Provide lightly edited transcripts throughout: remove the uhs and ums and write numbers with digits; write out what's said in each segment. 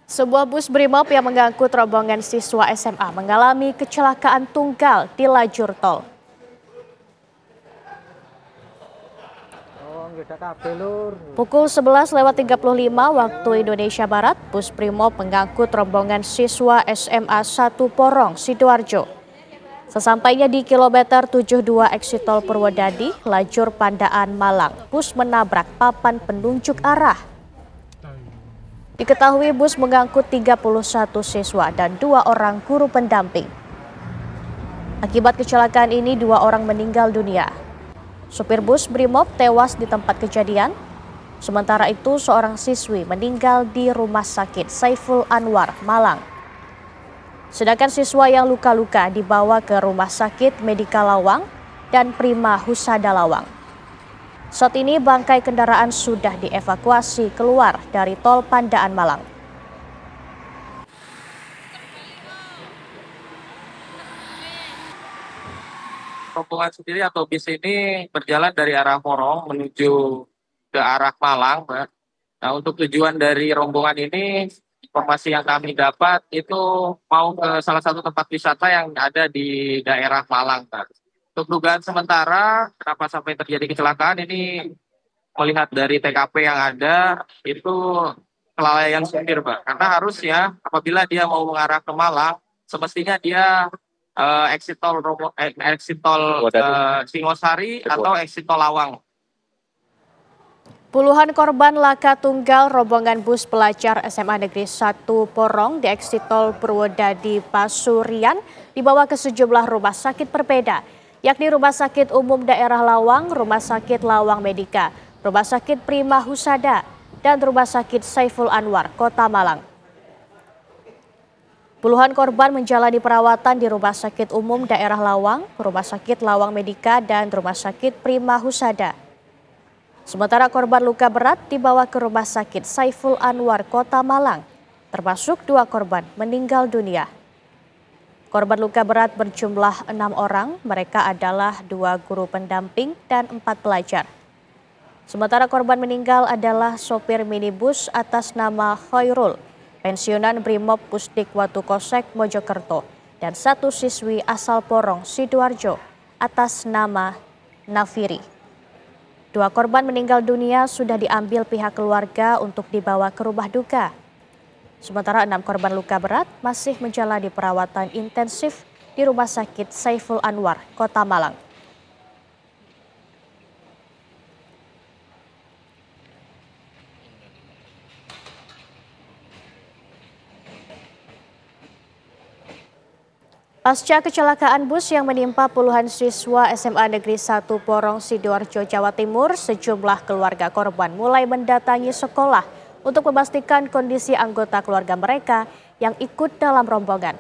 Sebuah bus Brimob yang mengangkut rombongan siswa SMA mengalami kecelakaan tunggal di lajur tol. Pukul 11.35 waktu Indonesia Barat, bus Brimob mengangkut rombongan siswa SMA 1 Porong, Sidoarjo. Sesampainya di kilometer 72 exit tol Purwodadi, lajur Pandaan Malang, bus menabrak papan penunjuk arah. Diketahui bus mengangkut 31 siswa dan 2 orang guru pendamping. Akibat kecelakaan ini 2 orang meninggal dunia. Supir bus Brimob tewas di tempat kejadian. Sementara itu seorang siswi meninggal di Rumah Sakit Saiful Anwar, Malang. Sedangkan siswa yang luka-luka dibawa ke Rumah Sakit Medika Lawang dan Prima Husada Lawang. Saat ini bangkai kendaraan sudah dievakuasi keluar dari tol Pandaan Malang. Rombongan sendiri atau bis ini berjalan dari arah Porong menuju ke arah Malang, Mbak. Nah, untuk tujuan dari rombongan ini, informasi yang kami dapat itu mau ke salah satu tempat wisata yang ada di daerah Malang, Mbak. Untuk dugaan sementara, kenapa sampai terjadi kecelakaan ini, melihat dari TKP yang ada, itu kelalaian supir, Mbak. Karena harusnya apabila dia mau mengarah ke Malang, semestinya dia exit tol Singosari atau exit tol Lawang. Puluhan korban laka tunggal rombongan bus pelajar SMA Negeri 1 Porong di exit tol Purwodadi Pasurian dibawa ke sejumlah rumah sakit berbeda, yakni Rumah Sakit Umum Daerah Lawang, Rumah Sakit Lawang Medika, Rumah Sakit Prima Husada, dan Rumah Sakit Saiful Anwar, Kota Malang. Puluhan korban menjalani perawatan di Rumah Sakit Umum Daerah Lawang, Rumah Sakit Lawang Medika, dan Rumah Sakit Prima Husada. Sementara korban luka berat dibawa ke Rumah Sakit Saiful Anwar, Kota Malang, termasuk 2 korban meninggal dunia. Korban luka berat berjumlah 6 orang, mereka adalah 2 guru pendamping dan 4 pelajar. Sementara korban meninggal adalah sopir minibus atas nama Khairul, pensiunan Brimob Pusdik Watu Kosek, Mojokerto, dan 1 siswi asal Porong, Sidoarjo, atas nama Nafiri. 2 korban meninggal dunia sudah diambil pihak keluarga untuk dibawa ke rumah duka. Sementara 6 korban luka berat masih menjalani perawatan intensif di Rumah Sakit Saiful Anwar, Kota Malang. Pasca kecelakaan bus yang menimpa puluhan siswa SMA Negeri 1 Porong, Sidoarjo, Jawa Timur, sejumlah keluarga korban mulai mendatangi sekolah untuk memastikan kondisi anggota keluarga mereka yang ikut dalam rombongan.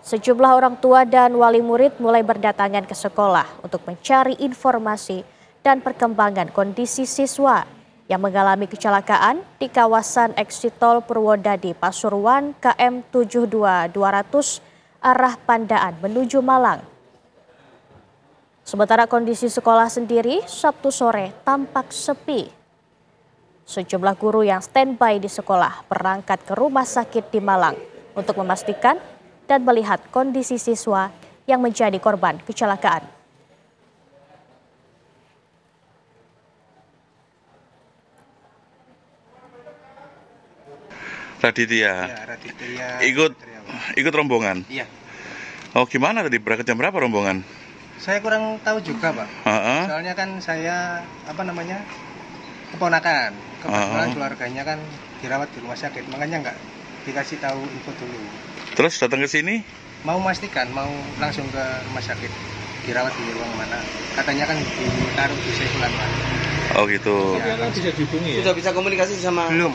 Sejumlah orang tua dan wali murid mulai berdatangan ke sekolah untuk mencari informasi dan perkembangan kondisi siswa yang mengalami kecelakaan di kawasan exit tol Purwodadi Pasuruan KM 72200 arah Pandaan menuju Malang. Sementara kondisi sekolah sendiri Sabtu sore tampak sepi. Sejumlah guru yang standby di sekolah berangkat ke rumah sakit di Malang untuk memastikan dan melihat kondisi siswa yang menjadi korban kecelakaan. Raditya. Ya, Raditya. Ikut rombongan. Iya. Oh, gimana tadi? Berangkat jam berapa rombongan? Saya kurang tahu juga, Pak. Soalnya kan saya keponakan. Kebetulan keluarganya kan dirawat di rumah sakit, makanya nggak dikasih tahu info dulu. Terus datang ke sini? Mau memastikan, mau langsung ke rumah sakit, dirawat di ruang mana? Katanya kan ditaruh di Saiful Anwar. Oh gitu. Ya, Bisa dihubungi ya? Sudah bisa komunikasi sama? belum.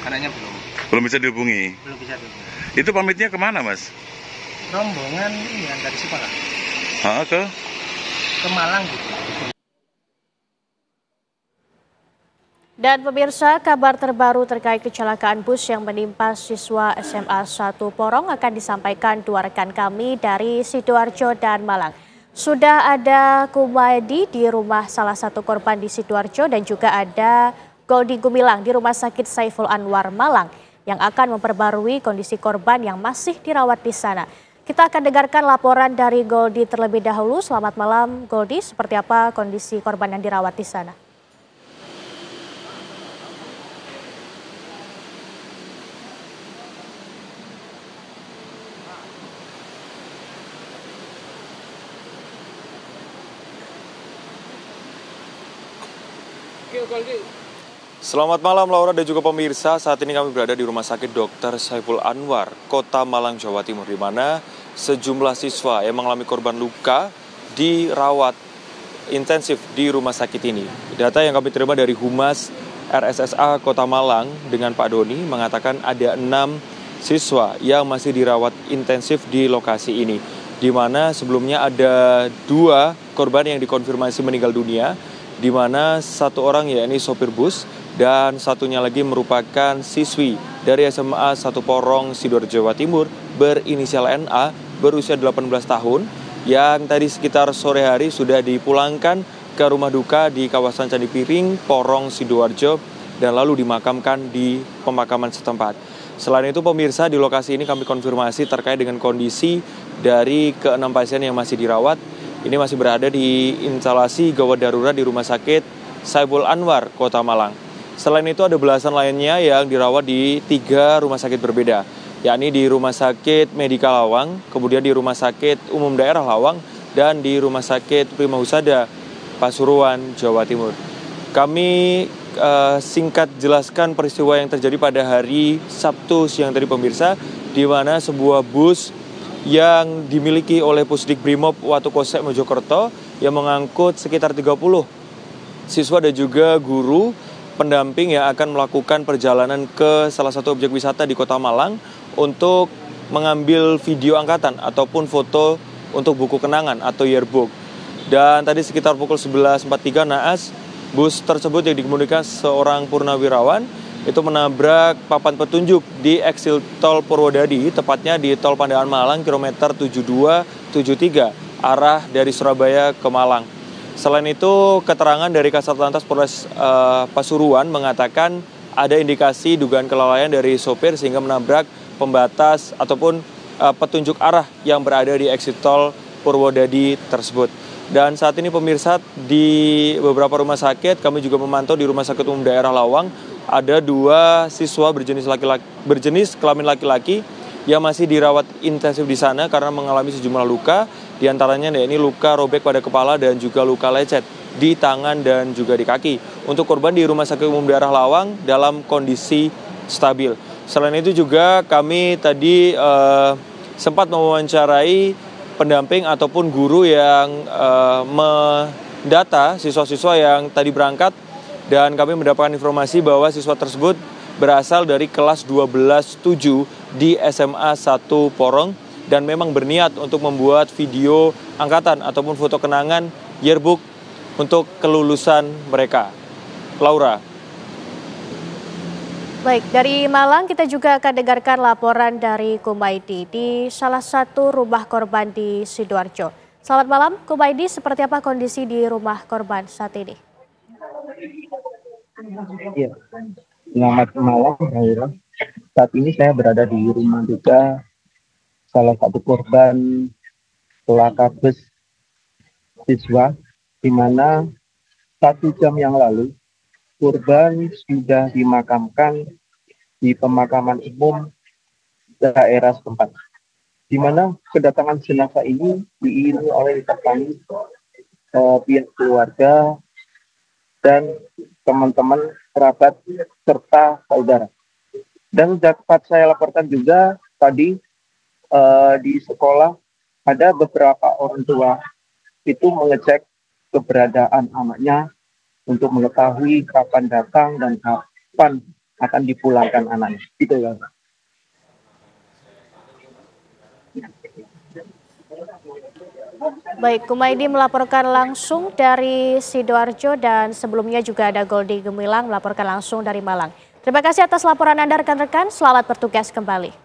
Anaknya belum. Belum bisa dihubungi. Belum bisa dihubungi. Itu pamitnya kemana, Mas? Rombongan ini yang dari sekolah Ke Malang gitu. Dan pemirsa, kabar terbaru terkait kecelakaan bus yang menimpa siswa SMA 1 Porong akan disampaikan 2 rekan kami dari Sidoarjo dan Malang. Sudah ada Kumaydi di rumah salah satu korban di Sidoarjo dan juga ada Goldi Gumilang di Rumah Sakit Saiful Anwar Malang yang akan memperbarui kondisi korban yang masih dirawat di sana. Kita akan dengarkan laporan dari Goldi terlebih dahulu. Selamat malam Goldi, seperti apa kondisi korban yang dirawat di sana? Selamat malam Laura dan juga pemirsa. Saat ini kami berada di Rumah Sakit Dr. Saiful Anwar, Kota Malang, Jawa Timur, di mana sejumlah siswa yang mengalami korban luka dirawat intensif di rumah sakit ini. Data yang kami terima dari Humas RSSA Kota Malang dengan Pak Doni mengatakan ada 6 siswa yang masih dirawat intensif di lokasi ini, di mana sebelumnya ada 2 korban yang dikonfirmasi meninggal dunia, di mana 1 orang yakni sopir bus dan satunya lagi merupakan siswi dari SMA 1 Porong, Sidoarjo, Jawa Timur berinisial NA berusia 18 tahun yang tadi sekitar sore hari sudah dipulangkan ke rumah duka di kawasan Candi Piring, Porong, Sidoarjo dan lalu dimakamkan di pemakaman setempat. Selain itu pemirsa, di lokasi ini kami konfirmasi terkait dengan kondisi dari ke-6 pasien yang masih dirawat. Ini masih berada di instalasi gawat darurat di Rumah Sakit Saiful Anwar, Kota Malang. Selain itu ada belasan lainnya yang dirawat di 3 rumah sakit berbeda, yakni di Rumah Sakit Medika Lawang, kemudian di Rumah Sakit Umum Daerah Lawang, dan di Rumah Sakit Prima Husada, Pasuruan, Jawa Timur. Kami singkat jelaskan peristiwa yang terjadi pada hari Sabtu siang tadi pemirsa, di mana sebuah bus yang dimiliki oleh Pusdik Brimob Watukose Mojokerto yang mengangkut sekitar 30 siswa dan juga guru pendamping yang akan melakukan perjalanan ke salah satu objek wisata di Kota Malang untuk mengambil video angkatan ataupun foto untuk buku kenangan atau yearbook. Dan tadi sekitar pukul 11.43 naas bus tersebut yang dikemudikan seorang purnawirawan itu menabrak papan petunjuk di eksil tol Purwodadi, tepatnya di tol Pandaan Malang, kilometer 7273, arah dari Surabaya ke Malang. Selain itu, keterangan dari Kasatlantas Polres Pasuruan mengatakan ada indikasi dugaan kelalaian dari sopir sehingga menabrak pembatas ataupun petunjuk arah yang berada di eksil tol Purwodadi tersebut. Dan saat ini pemirsa, di beberapa rumah sakit, kami juga memantau di Rumah Sakit Umum Daerah Lawang, ada 2 siswa berjenis kelamin laki-laki yang masih dirawat intensif di sana karena mengalami sejumlah luka, di antaranya yakni luka robek pada kepala dan juga luka lecet di tangan dan juga di kaki. Untuk korban di Rumah Sakit Umum Daerah Lawang dalam kondisi stabil. Selain itu juga kami tadi sempat mewawancarai pendamping ataupun guru yang mendata siswa-siswa yang tadi berangkat. Dan kami mendapatkan informasi bahwa siswa tersebut berasal dari kelas 12-7 di SMA 1 Porong dan memang berniat untuk membuat video angkatan ataupun foto kenangan yearbook untuk kelulusan mereka. Laura. Baik, dari Malang kita juga akan dengarkan laporan dari Kumaidi di salah satu rumah korban di Sidoarjo. Selamat malam, Kumaidi, seperti apa kondisi di rumah korban saat ini? Iya, selamat malam, Laura. Saat ini saya berada di rumah duka salah satu korban celaka bus siswa, di mana 1 jam yang lalu korban sudah dimakamkan di pemakaman umum daerah setempat, di mana kedatangan jenazah ini diiringi oleh ditemani pihak keluarga dan teman-teman, kerabat, serta saudara. Dan dapat saya laporkan juga tadi di sekolah ada beberapa orang tua itu mengecek keberadaan anaknya untuk mengetahui kapan datang dan kapan akan dipulangkan anaknya. Gitu ya. Baik, Kumaidi melaporkan langsung dari Sidoarjo dan sebelumnya juga ada Goldi Gumilang melaporkan langsung dari Malang. Terima kasih atas laporan Anda rekan-rekan, selamat bertugas kembali.